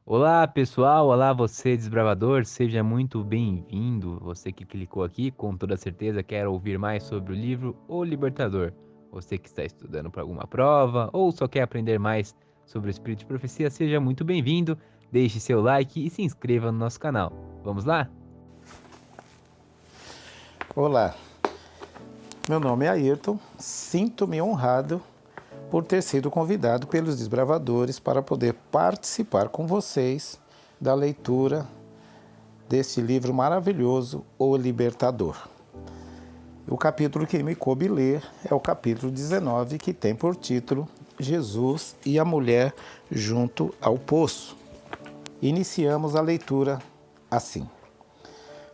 Olá pessoal, olá você desbravador, seja muito bem-vindo. Você que clicou aqui, com toda certeza quer ouvir mais sobre o livro O Libertador. Você que está estudando para alguma prova ou só quer aprender mais sobre o Espírito de Profecia, seja muito bem-vindo. Deixe seu like e se inscreva no nosso canal. Vamos lá? Olá, meu nome é Ayrton, sinto-me honrado por ter sido convidado pelos desbravadores para poder participar com vocês da leitura desse livro maravilhoso, O Libertador. O capítulo que me coube ler é o capítulo 19, que tem por título Jesus e a Mulher junto ao Poço. Iniciamos a leitura assim.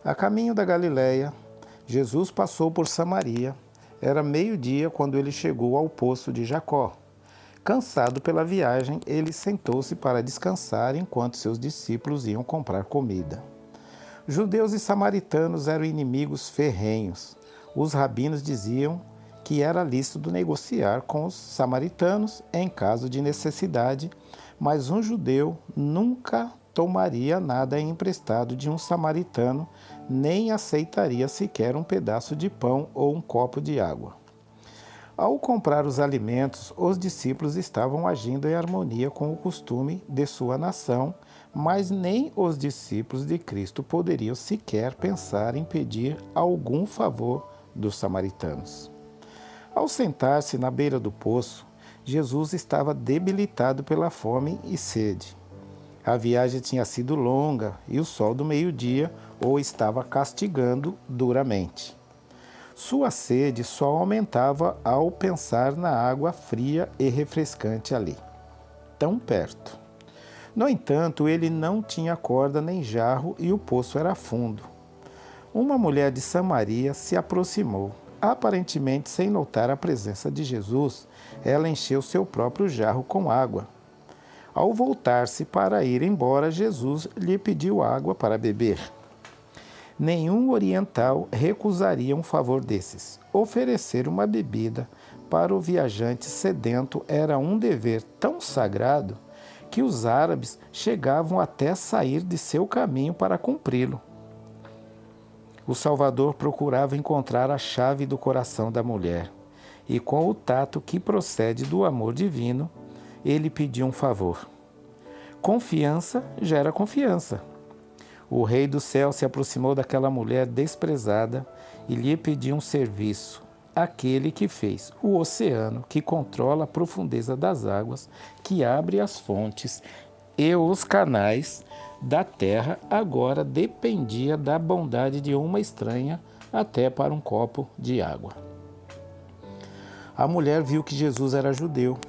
A caminho da Galiléia, Jesus passou por Samaria. Era meio-dia quando ele chegou ao poço de Jacó. Cansado pela viagem, ele sentou-se para descansar enquanto seus discípulos iam comprar comida. Judeus e samaritanos eram inimigos ferrenhos. Os rabinos diziam que era lícito negociar com os samaritanos em caso de necessidade, mas um judeu nunca tomaria nada emprestado de um samaritano, nem aceitaria sequer um pedaço de pão ou um copo de água. Ao comprar os alimentos, os discípulos estavam agindo em harmonia com o costume de sua nação, mas nem os discípulos de Cristo poderiam sequer pensar em pedir algum favor dos samaritanos. Ao sentar-se na beira do poço, Jesus estava debilitado pela fome e sede. A viagem tinha sido longa e o sol do meio-dia o estava castigando duramente. Sua sede só aumentava ao pensar na água fria e refrescante ali, tão perto. No entanto, ele não tinha corda nem jarro e o poço era fundo. Uma mulher de Samaria se aproximou. Aparentemente, sem notar a presença de Jesus, ela encheu seu próprio jarro com água. Ao voltar-se para ir embora, Jesus lhe pediu água para beber. Nenhum oriental recusaria um favor desses. Oferecer uma bebida para o viajante sedento era um dever tão sagrado que os árabes chegavam até sair de seu caminho para cumpri-lo. O Salvador procurava encontrar a chave do coração da mulher, e com o tato que procede do amor divino, ele pediu um favor. Confiança gera confiança. O Rei do Céu se aproximou daquela mulher desprezada e lhe pediu um serviço. Aquele que fez o oceano, que controla a profundeza das águas, que abre as fontes e os canais da terra, agora dependia da bondade de uma estranha até para um copo de água. A mulher viu que Jesus era judeu.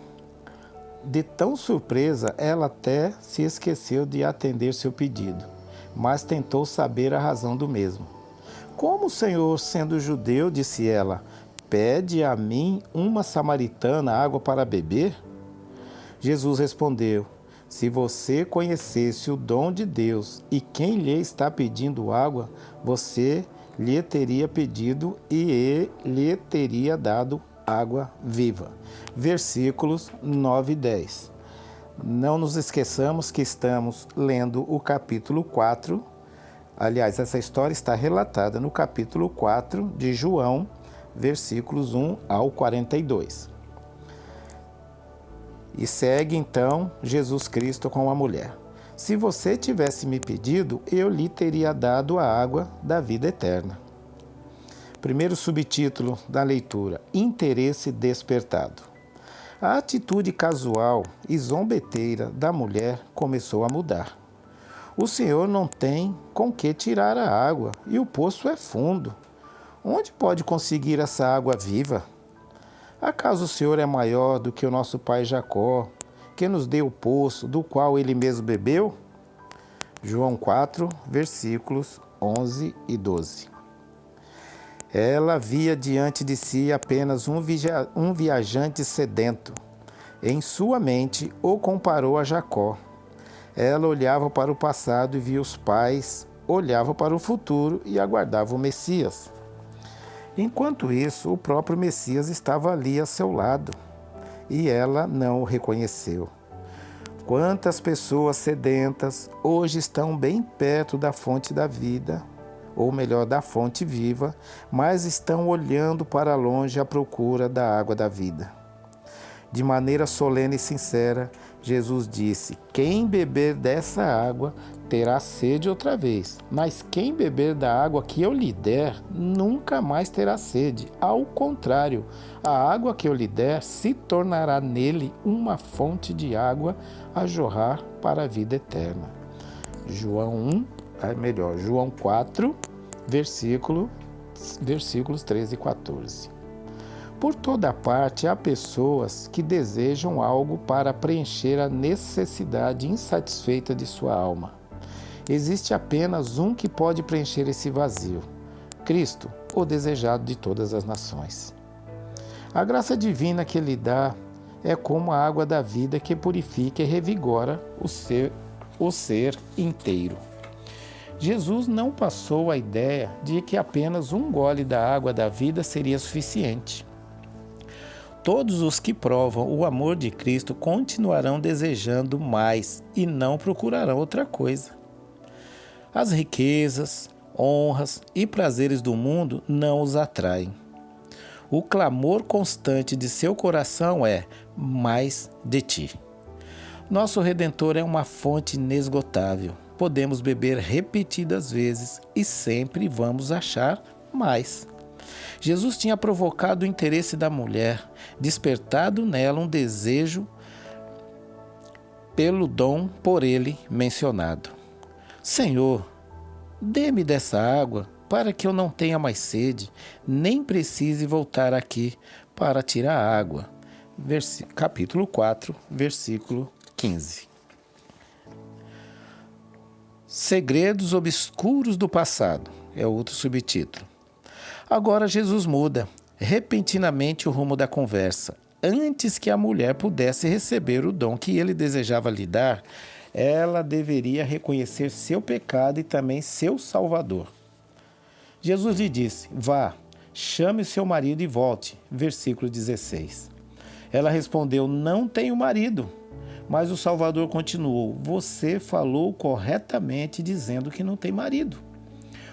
De tão surpresa, ela até se esqueceu de atender seu pedido, mas tentou saber a razão do mesmo. Como o Senhor, sendo judeu, disse ela, pede a mim, uma samaritana, água para beber? Jesus respondeu, se você conhecesse o dom de Deus e quem lhe está pedindo água, você lhe teria pedido e lhe teria dado água viva. Versículos 9 e 10. Não nos esqueçamos que estamos lendo o capítulo 4. Aliás, essa história está relatada no capítulo 4 de João, versículos 1 ao 42. E segue então Jesus Cristo com a mulher. Se você tivesse me pedido, eu lhe teria dado a água da vida eterna. Primeiro subtítulo da leitura: Interesse despertado. A atitude casual e zombeteira da mulher começou a mudar. O Senhor não tem com que tirar a água e o poço é fundo. Onde pode conseguir essa água viva? Acaso o Senhor é maior do que o nosso pai Jacó, que nos deu o poço do qual ele mesmo bebeu? João 4, versículos 11 e 12. Ela via diante de si apenas um viajante sedento. Em sua mente, o comparou a Jacó. Ela olhava para o passado e via os pais, olhava para o futuro e aguardava o Messias. Enquanto isso, o próprio Messias estava ali a seu lado, e ela não o reconheceu. Quantas pessoas sedentas hoje estão bem perto da fonte da vida, ou melhor, da fonte viva, mas estão olhando para longe à procura da água da vida. De maneira solene e sincera, Jesus disse: quem beber dessa água terá sede outra vez, mas quem beber da água que eu lhe der, nunca mais terá sede. Ao contrário, a água que eu lhe der se tornará nele uma fonte de água a jorrar para a vida eterna. João 4, versículos 13 e 14. Por toda parte há pessoas que desejam algo para preencher a necessidade insatisfeita de sua alma. Existe apenas um que pode preencher esse vazio: Cristo, o desejado de todas as nações. A graça divina que Ele dá é como a água da vida que purifica e revigora o ser inteiro. Jesus não passou a ideia de que apenas um gole da água da vida seria suficiente. Todos os que provam o amor de Cristo continuarão desejando mais e não procurarão outra coisa. As riquezas, honras e prazeres do mundo não os atraem. O clamor constante de seu coração é: mais de ti. Nosso Redentor é uma fonte inesgotável. Podemos beber repetidas vezes e sempre vamos achar mais. Jesus tinha provocado o interesse da mulher, despertado nela um desejo pelo dom por ele mencionado. Senhor, dê-me dessa água para que eu não tenha mais sede, nem precise voltar aqui para tirar água. Capítulo 4, versículo 15. Segredos obscuros do passado é outro subtítulo. Agora Jesus muda repentinamente o rumo da conversa. Antes que a mulher pudesse receber o dom que ele desejava lhe dar, ela deveria reconhecer seu pecado e também seu Salvador. Jesus lhe disse: vá, chame seu marido e volte. Versículo 16. Ela respondeu: não tenho marido. Mas o Salvador continuou: você falou corretamente dizendo que não tem marido.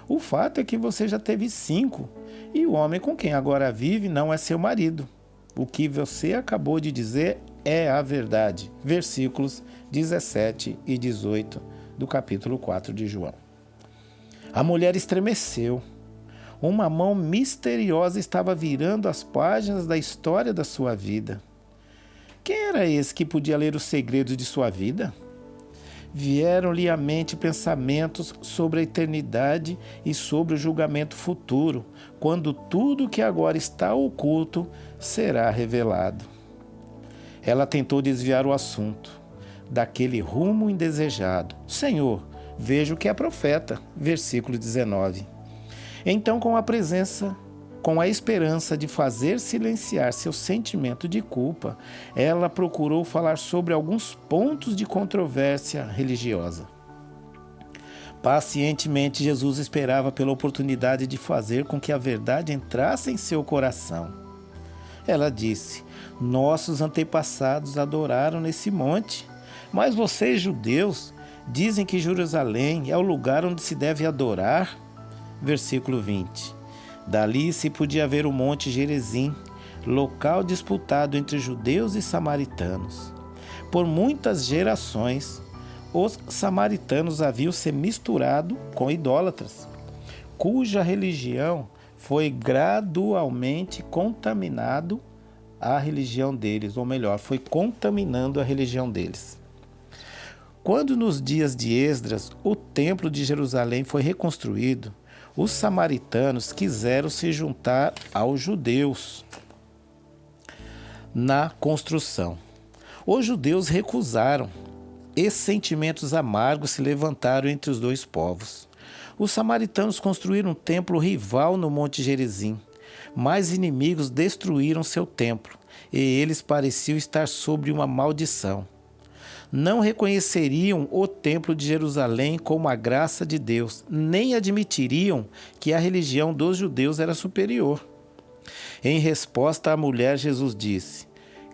O fato é que você já teve 5 e o homem com quem agora vive não é seu marido. O que você acabou de dizer é a verdade. Versículos 17 e 18 do capítulo 4 de João. A mulher estremeceu. Uma mão misteriosa estava virando as páginas da história da sua vida. Quem era esse que podia ler os segredos de sua vida? Vieram-lhe à mente pensamentos sobre a eternidade e sobre o julgamento futuro, quando tudo que agora está oculto será revelado. Ela tentou desviar o assunto daquele rumo indesejado. Senhor, vejo que é profeta. Versículo 19. Então, com a esperança de fazer silenciar seu sentimento de culpa, ela procurou falar sobre alguns pontos de controvérsia religiosa. Pacientemente, Jesus esperava pela oportunidade de fazer com que a verdade entrasse em seu coração. Ela disse: nossos antepassados adoraram nesse monte, mas vocês, judeus, dizem que Jerusalém é o lugar onde se deve adorar. Versículo 20. Dali se podia ver o Monte Gerizim, local disputado entre judeus e samaritanos. Por muitas gerações, os samaritanos haviam se misturado com idólatras, cuja religião foi gradualmente contaminando a religião deles, ou melhor, foi contaminando a religião deles. Quando nos dias de Esdras o templo de Jerusalém foi reconstruído, os samaritanos quiseram se juntar aos judeus na construção. Os judeus recusaram e sentimentos amargos se levantaram entre os dois povos. Os samaritanos construíram um templo rival no Monte Gerizim, mas inimigos destruíram seu templo e eles pareciam estar sob uma maldição. Não reconheceriam o templo de Jerusalém como a graça de Deus, nem admitiriam que a religião dos judeus era superior. Em resposta à mulher, Jesus disse: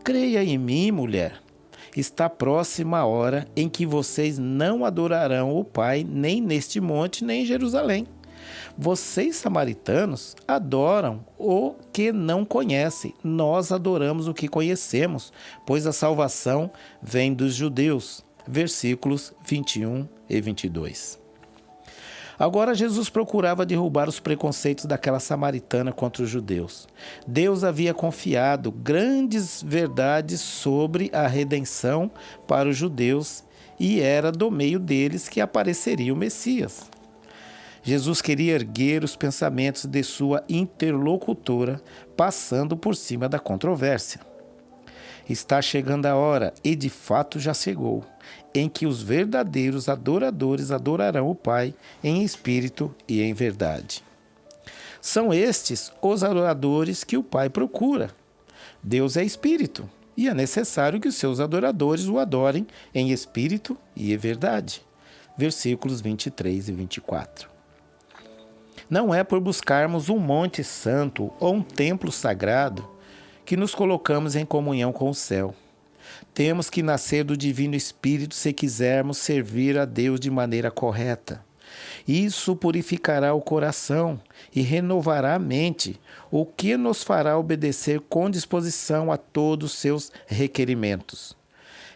creia em mim, mulher. está próxima a hora em que vocês não adorarão o Pai nem neste monte, nem em Jerusalém. Vocês, samaritanos, adoram o que não conhecem. Nós adoramos o que conhecemos, pois a salvação vem dos judeus. Versículos 21 e 22. Agora Jesus procurava derrubar os preconceitos daquela samaritana contra os judeus. Deus havia confiado grandes verdades sobre a redenção para os judeus e era do meio deles que apareceria o Messias. Jesus queria erguer os pensamentos de sua interlocutora, passando por cima da controvérsia. Está chegando a hora, e de fato já chegou, em que os verdadeiros adoradores adorarão o Pai em espírito e em verdade. São estes os adoradores que o Pai procura. Deus é espírito, e é necessário que os seus adoradores o adorem em espírito e em verdade. Versículos 23 e 24. Não é por buscarmos um monte santo ou um templo sagrado que nos colocamos em comunhão com o céu. Temos que nascer do Divino Espírito se quisermos servir a Deus de maneira correta. Isso purificará o coração e renovará a mente, o que nos fará obedecer com disposição a todos os seus requerimentos.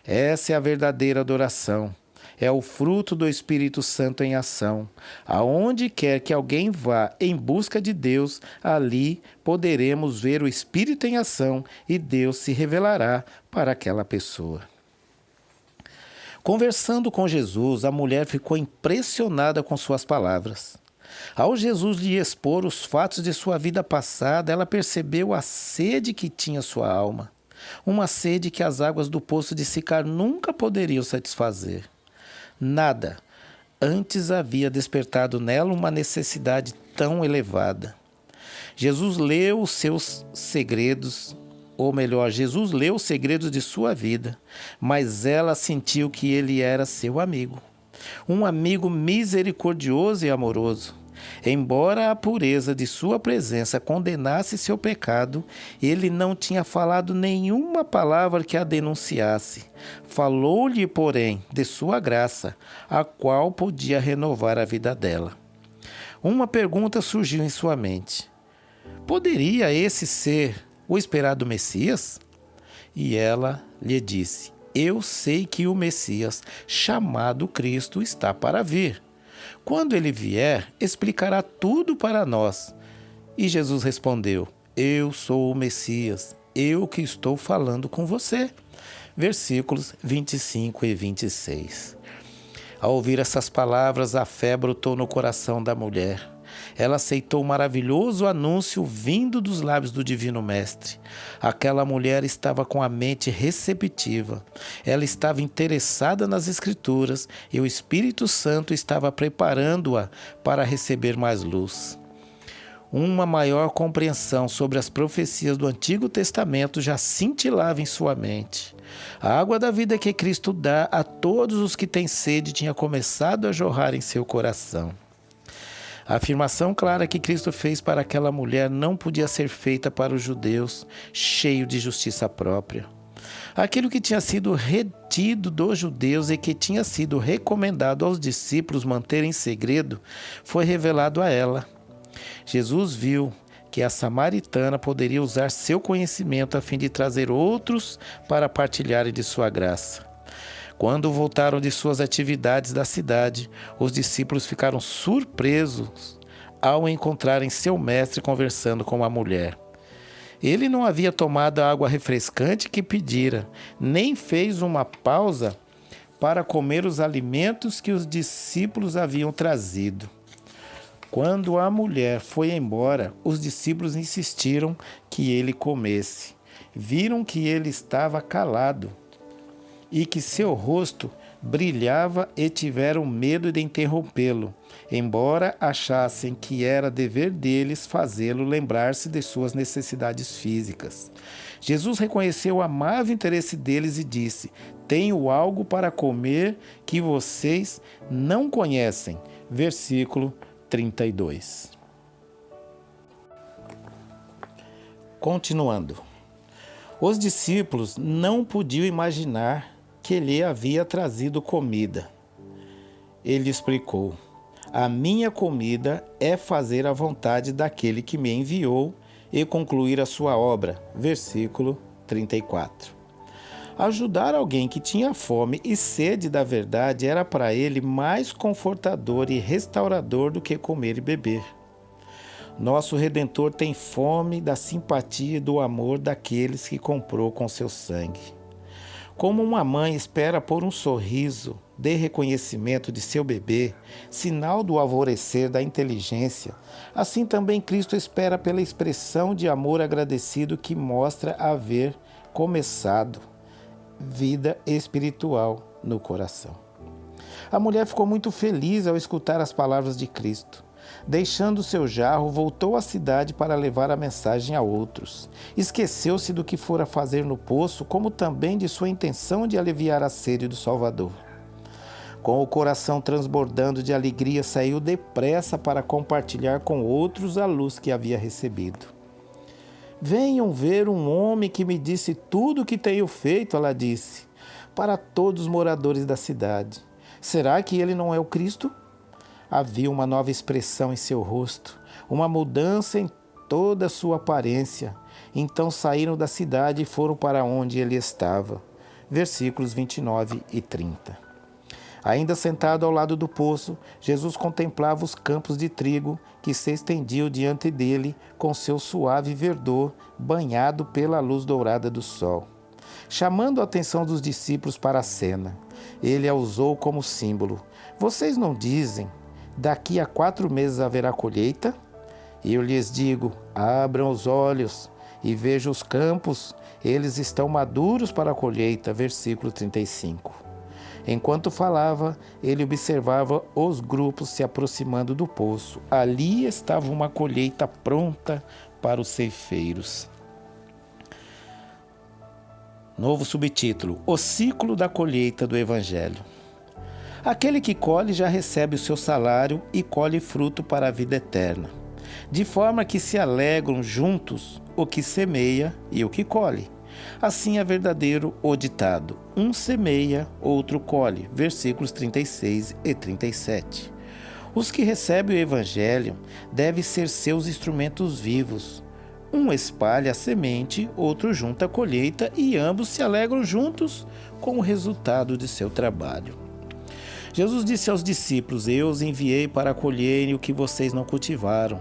Essa é a verdadeira adoração. É o fruto do Espírito Santo em ação. Aonde quer que alguém vá em busca de Deus, ali poderemos ver o Espírito em ação e Deus se revelará para aquela pessoa. Conversando com Jesus, a mulher ficou impressionada com suas palavras. Ao Jesus lhe expor os fatos de sua vida passada, ela percebeu a sede que tinha sua alma. Uma sede que as águas do poço de Sicar nunca poderiam satisfazer. Nada antes havia despertado nela uma necessidade tão elevada. Jesus leu os seus segredos, ou melhor, Jesus leu os segredos de sua vida, mas ela sentiu que ele era seu amigo. Um amigo misericordioso e amoroso. Embora a pureza de sua presença condenasse seu pecado, ele não tinha falado nenhuma palavra que a denunciasse. Falou-lhe, porém, de sua graça, a qual podia renovar a vida dela. Uma pergunta surgiu em sua mente. Poderia esse ser o esperado Messias? E ela lhe disse: eu sei que o Messias, chamado Cristo, está para vir. Quando ele vier, explicará tudo para nós. E Jesus respondeu: eu sou o Messias, eu que estou falando com você. Versículos 25 e 26. Ao ouvir essas palavras, a fé brotou no coração da mulher. Ela aceitou o maravilhoso anúncio vindo dos lábios do Divino Mestre. Aquela mulher estava com a mente receptiva. Ela estava interessada nas Escrituras e o Espírito Santo estava preparando-a para receber mais luz. Uma maior compreensão sobre as profecias do Antigo Testamento já cintilava em sua mente. A água da vida que Cristo dá a todos os que têm sede tinha começado a jorrar em seu coração. A afirmação clara que Cristo fez para aquela mulher não podia ser feita para os judeus, cheio de justiça própria. Aquilo que tinha sido retido dos judeus e que tinha sido recomendado aos discípulos manterem em segredo, foi revelado a ela. Jesus viu que a samaritana poderia usar seu conhecimento a fim de trazer outros para partilharem de sua graça. Quando voltaram de suas atividades da cidade, os discípulos ficaram surpresos ao encontrarem seu mestre conversando com a mulher. Ele não havia tomado a água refrescante que pedira, nem fez uma pausa para comer os alimentos que os discípulos haviam trazido. Quando a mulher foi embora, os discípulos insistiram que ele comesse. Viram que ele estava calado e que seu rosto brilhava e tiveram medo de interrompê-lo, embora achassem que era dever deles fazê-lo lembrar-se de suas necessidades físicas. Jesus reconheceu o amável interesse deles e disse: tenho algo para comer que vocês não conhecem. Versículo 32. Continuando. Os discípulos não podiam imaginar que lhe havia trazido comida. Ele explicou: a minha comida é fazer a vontade daquele que me enviou e concluir a sua obra. Versículo 34. Ajudar alguém que tinha fome e sede da verdade era para ele mais confortador e restaurador do que comer e beber. Nosso Redentor tem fome da simpatia e do amor daqueles que comprou com seu sangue. Como uma mãe espera por um sorriso de reconhecimento de seu bebê, sinal do alvorecer da inteligência, assim também Cristo espera pela expressão de amor agradecido que mostra haver começado vida espiritual no coração. A mulher ficou muito feliz ao escutar as palavras de Cristo. Deixando seu jarro, voltou à cidade para levar a mensagem a outros. Esqueceu-se do que fora fazer no poço, como também de sua intenção de aliviar a sede do Salvador. Com o coração transbordando de alegria, saiu depressa para compartilhar com outros a luz que havia recebido. Venham ver um homem que me disse tudo o que tenho feito, ela disse, para todos os moradores da cidade. Será que ele não é o Cristo? Havia uma nova expressão em seu rosto, uma mudança em toda a sua aparência. Então saíram da cidade e foram para onde ele estava. Versículos 29 e 30. Ainda sentado ao lado do poço, Jesus contemplava os campos de trigo que se estendiam diante dele com seu suave verdor, banhado pela luz dourada do sol. Chamando a atenção dos discípulos para a cena, ele a usou como símbolo. Vocês não dizem: daqui a 4 meses haverá colheita? Eu lhes digo, abram os olhos e vejam os campos, eles estão maduros para a colheita. Versículo 35. Enquanto falava, ele observava os grupos se aproximando do poço. Ali estava uma colheita pronta para os ceifeiros. Novo subtítulo: O ciclo da colheita do Evangelho. Aquele que colhe já recebe o seu salário e colhe fruto para a vida eterna. De forma que se alegram juntos o que semeia e o que colhe. Assim é verdadeiro o ditado: um semeia, outro colhe. Versículos 36 e 37. Os que recebem o Evangelho devem ser seus instrumentos vivos. Um espalha a semente, outro junta a colheita e ambos se alegram juntos com o resultado de seu trabalho. Jesus disse aos discípulos: eu os enviei para colherem o que vocês não cultivaram.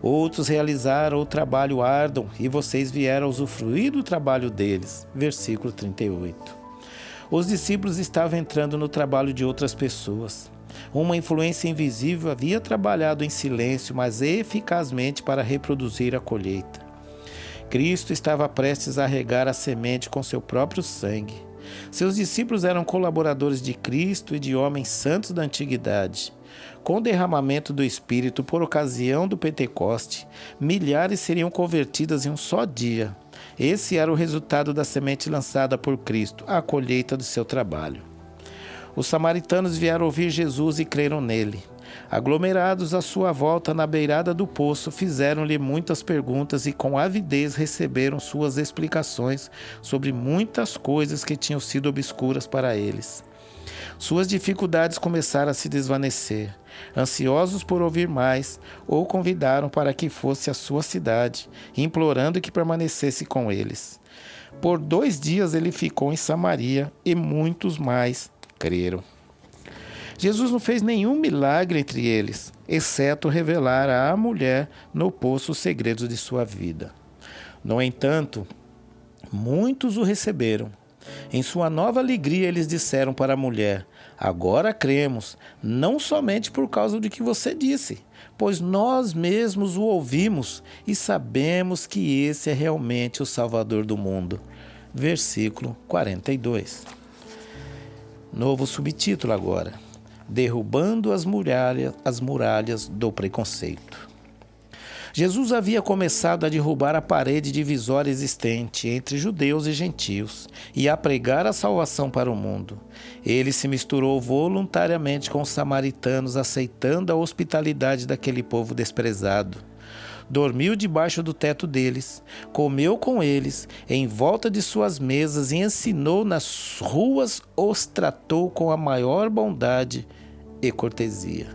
Outros realizaram o trabalho árduo e vocês vieram usufruir do trabalho deles. Versículo 38. Os discípulos estavam entrando no trabalho de outras pessoas. Uma influência invisível havia trabalhado em silêncio, mas eficazmente para reproduzir a colheita. Cristo estava prestes a regar a semente com seu próprio sangue. Seus discípulos eram colaboradores de Cristo e de homens santos da antiguidade. Com o derramamento do Espírito por ocasião do Pentecoste, milhares seriam convertidas em um só dia. Esse era o resultado da semente lançada por Cristo, a colheita do seu trabalho. Os samaritanos vieram ouvir Jesus e creram nele. Aglomerados à sua volta na beirada do poço, fizeram-lhe muitas perguntas e com avidez receberam suas explicações sobre muitas coisas que tinham sido obscuras para eles. Suas dificuldades começaram a se desvanecer. Ansiosos por ouvir mais, o convidaram para que fosse à sua cidade, implorando que permanecesse com eles. Por 2 dias ele ficou em Samaria e muitos mais creram. Jesus não fez nenhum milagre entre eles, exceto revelar à mulher no poço os segredos de sua vida. No entanto, muitos o receberam. Em sua nova alegria, eles disseram para a mulher: agora cremos, não somente por causa do que você disse, pois nós mesmos o ouvimos e sabemos que esse é realmente o Salvador do mundo. Versículo 42. Novo subtítulo agora: Derrubando as muralhas do preconceito. Jesus havia começado a derrubar a parede divisória existente entre judeus e gentios e a pregar a salvação para o mundo. Ele se misturou voluntariamente com os samaritanos, aceitando a hospitalidade daquele povo desprezado. dormiu debaixo do teto deles, comeu com eles, em volta de suas mesas, e ensinou nas ruas, os tratou com a maior bondade e cortesia.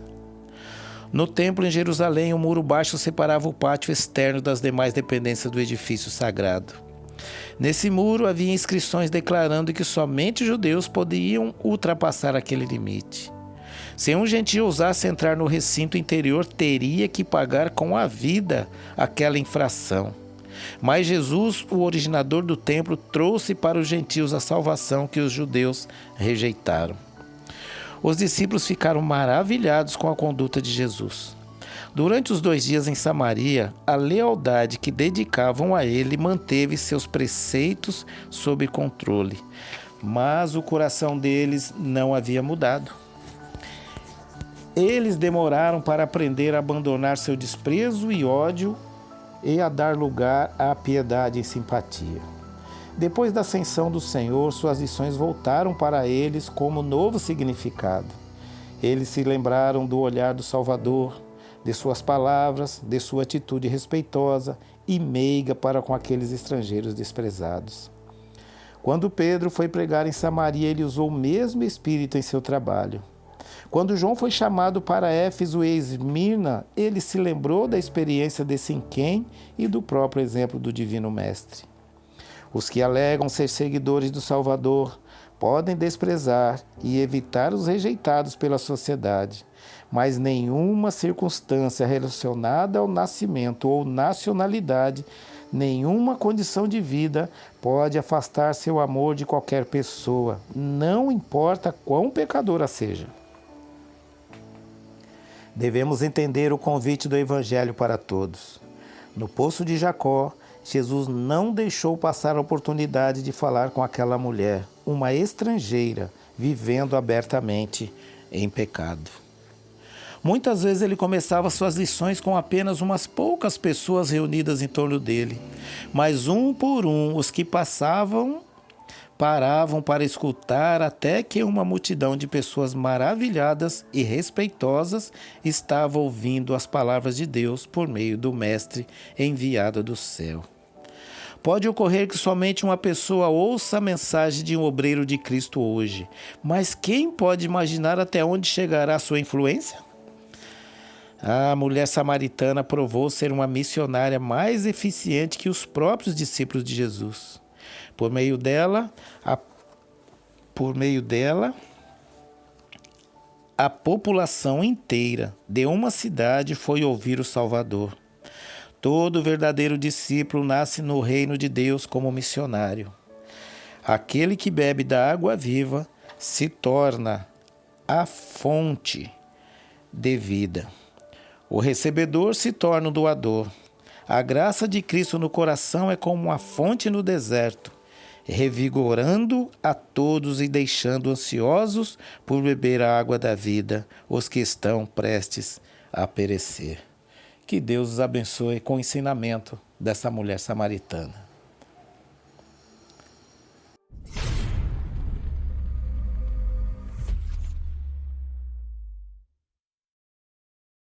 No templo em Jerusalém, o muro baixo separava o pátio externo das demais dependências do edifício sagrado. Nesse muro havia inscrições declarando que somente judeus podiam ultrapassar aquele limite. Se um gentio ousasse entrar no recinto interior, teria que pagar com a vida aquela infração. Mas Jesus, o originador do templo, trouxe para os gentios a salvação que os judeus rejeitaram. Os discípulos ficaram maravilhados com a conduta de Jesus. Durante os 2 dias em Samaria, a lealdade que dedicavam a ele manteve seus preceitos sob controle, mas o coração deles não havia mudado. Eles demoraram para aprender a abandonar seu desprezo e ódio e a dar lugar à piedade e simpatia. Depois da ascensão do Senhor, suas lições voltaram para eles como novo significado. Eles se lembraram do olhar do Salvador, de suas palavras, de sua atitude respeitosa e meiga para com aqueles estrangeiros desprezados. Quando Pedro foi pregar em Samaria, ele usou o mesmo espírito em seu trabalho. Quando João foi chamado para Éfeso e Esmirna, ele se lembrou da experiência de Sinquém e do próprio exemplo do Divino Mestre. Os que alegam ser seguidores do Salvador podem desprezar e evitar os rejeitados pela sociedade, mas nenhuma circunstância relacionada ao nascimento ou nacionalidade, nenhuma condição de vida pode afastar seu amor de qualquer pessoa, não importa quão pecadora seja. Devemos entender o convite do Evangelho para todos. No Poço de Jacó, Jesus não deixou passar a oportunidade de falar com aquela mulher, uma estrangeira, vivendo abertamente em pecado. Muitas vezes ele começava suas lições com apenas umas poucas pessoas reunidas em torno dele, mas um por um os que passavam paravam para escutar, até que uma multidão de pessoas maravilhadas e respeitosas estava ouvindo as palavras de Deus por meio do Mestre enviado do céu. Pode ocorrer que somente uma pessoa ouça a mensagem de um obreiro de Cristo hoje, mas quem pode imaginar até onde chegará a sua influência? A mulher samaritana provou ser uma missionária mais eficiente que os próprios discípulos de Jesus. Por meio dela, a população inteira de uma cidade foi ouvir o Salvador. Todo verdadeiro discípulo nasce no reino de Deus como missionário. Aquele que bebe da água viva se torna a fonte de vida. O recebedor se torna o doador. A graça de Cristo no coração é como uma fonte no deserto, revigorando a todos e deixando ansiosos por beber a água da vida os que estão prestes a perecer. Que Deus os abençoe com o ensinamento dessa mulher samaritana.